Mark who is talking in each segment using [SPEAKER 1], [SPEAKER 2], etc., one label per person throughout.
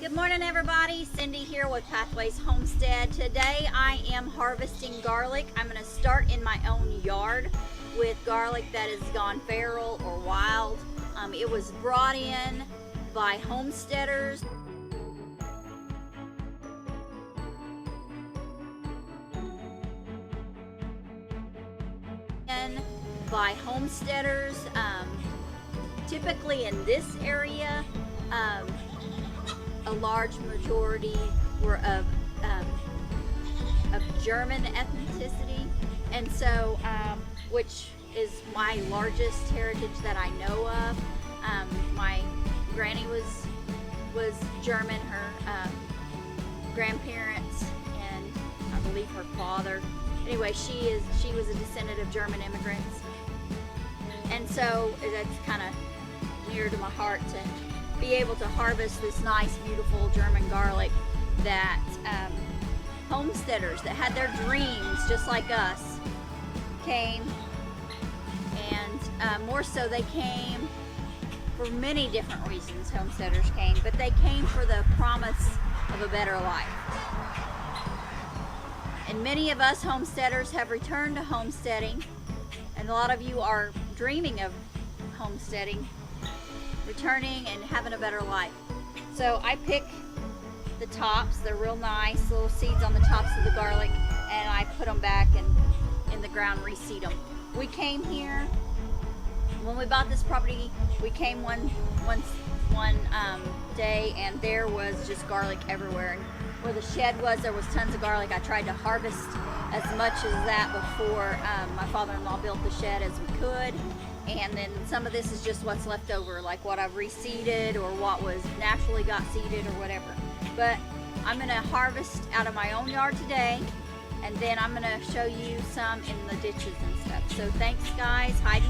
[SPEAKER 1] Good morning, everybody. Cindy here with Pathways Homestead. Today I am harvesting garlic. I'm going to start in my own yard with garlic that has gone feral or wild. It was brought in by homesteaders. Typically in this area, a large majority were of German ethnicity, and so which is my largest heritage that I know of. My granny was German, her grandparents, and I believe her father. Anyway, she was a descendant of German immigrants, and so that's kind of near to my heart to be able to harvest this nice, beautiful German garlic that homesteaders that had their dreams just like us came, and more so they came for many different reasons. Homesteaders came, but they came for the promise of a better life. And many of us homesteaders have returned to homesteading, and a lot of you are dreaming of homesteading, returning and having a better life. So I pick the tops, they're real nice, little seeds on the tops of the garlic, and I put them back in the ground, reseed them. We came here, when we bought this property, we came one day, and there was just garlic everywhere. And where the shed was, there was tons of garlic. I tried to harvest as much as that before my father-in-law built the shed as we could. And then some of this is just what's left over, like what I've reseeded or what was naturally got seeded or whatever. But I'm gonna harvest out of my own yard today, and then I'm gonna show you some in the ditches and stuff. So thanks, guys. Heidi.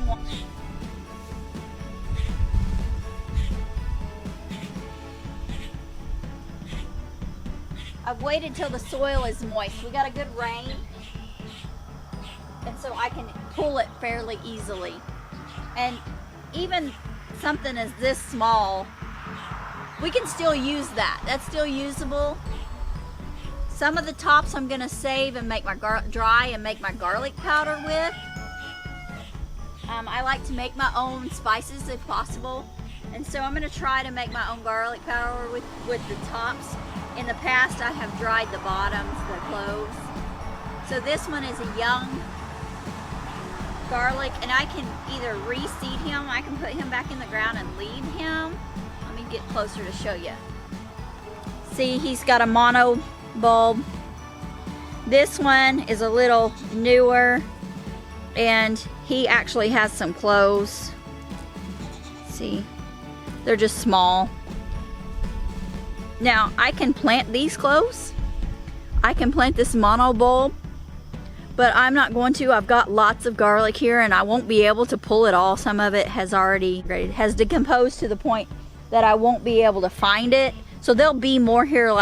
[SPEAKER 1] I've waited till the soil is moist. We got a good rain, and so I can pull it fairly easily. And even something as this small, we can still use that. That's still usable. Some of the tops I'm gonna save and make my dry and make my garlic powder with. I like to make my own spices if possible, and so I'm gonna try to make my own garlic powder with the tops. In the past, I have dried the bottoms, the cloves. So this one is a young garlic, and I can either reseed him, I can put him back in the ground and leave him. Let me get closer to show you. See, he's got a mono bulb. This one is a little newer, and he actually has some cloves. See, they're just small. Now, I can plant these cloves. I can plant this mono bulb, but I'm not going to. I've got lots of garlic here, and I won't be able to pull it all. Some of it has decomposed to the point that I won't be able to find it. So there'll be more here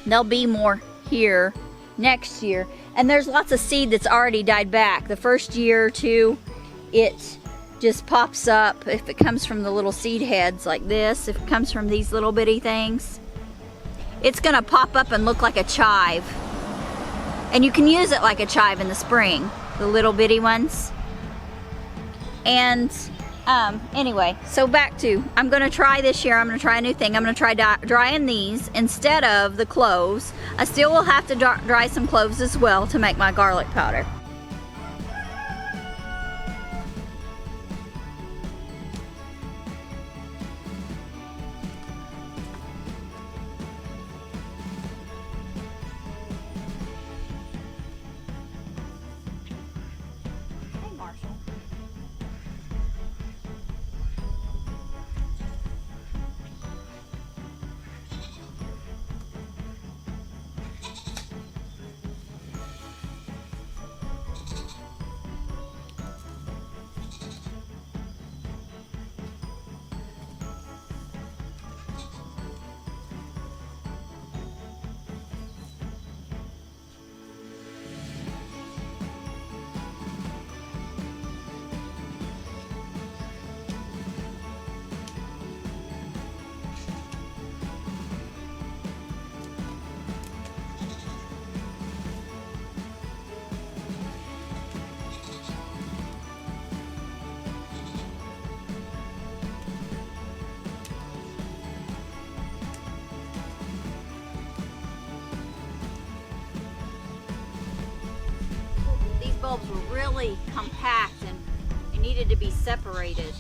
[SPEAKER 1] there'll be more here next year. And there's lots of seed that's already died back. The first year or two, it just pops up. If it comes from the little seed heads like this, if it comes from these little bitty things, it's gonna pop up and look like a chive. And you can use it like a chive in the spring, the little bitty ones. And anyway, so back to, I'm gonna try this year, I'm gonna try a new thing. I'm gonna try drying these instead of the cloves. I still will have to dry some cloves as well to make my garlic powder. bulbs were really compact and they needed to be separated.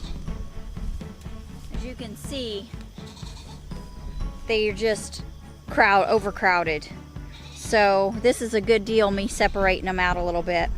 [SPEAKER 1] As you can see, they are just overcrowded. So this is a good deal, me separating them out a little bit.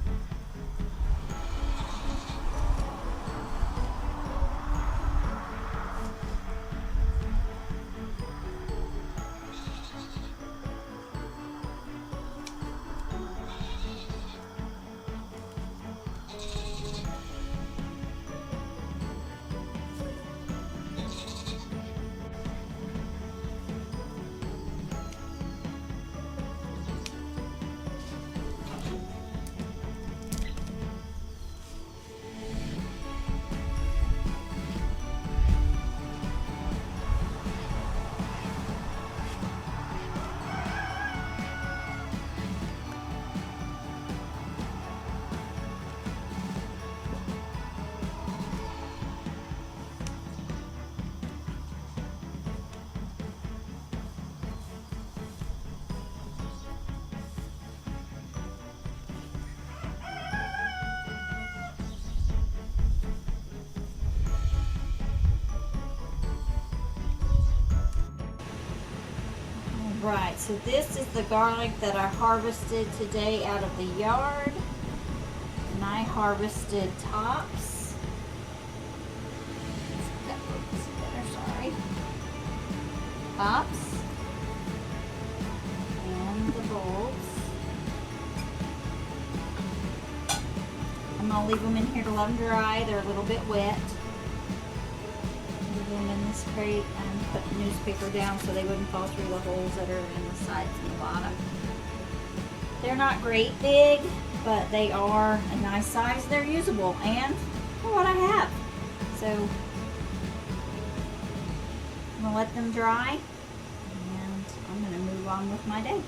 [SPEAKER 1] Right, so this is the garlic that I harvested today out of the yard. And I harvested tops. That looks better, sorry. Tops. And the bulbs. I'm going to leave them in here to let them dry. They're a little bit wet. Leave them in this crate and put the newspaper down so they wouldn't fall through the holes that are in the sides and the bottom. They're not great big, but they are a nice size. They're usable and for what I have. So I'm gonna let them dry and I'm gonna move on with my day.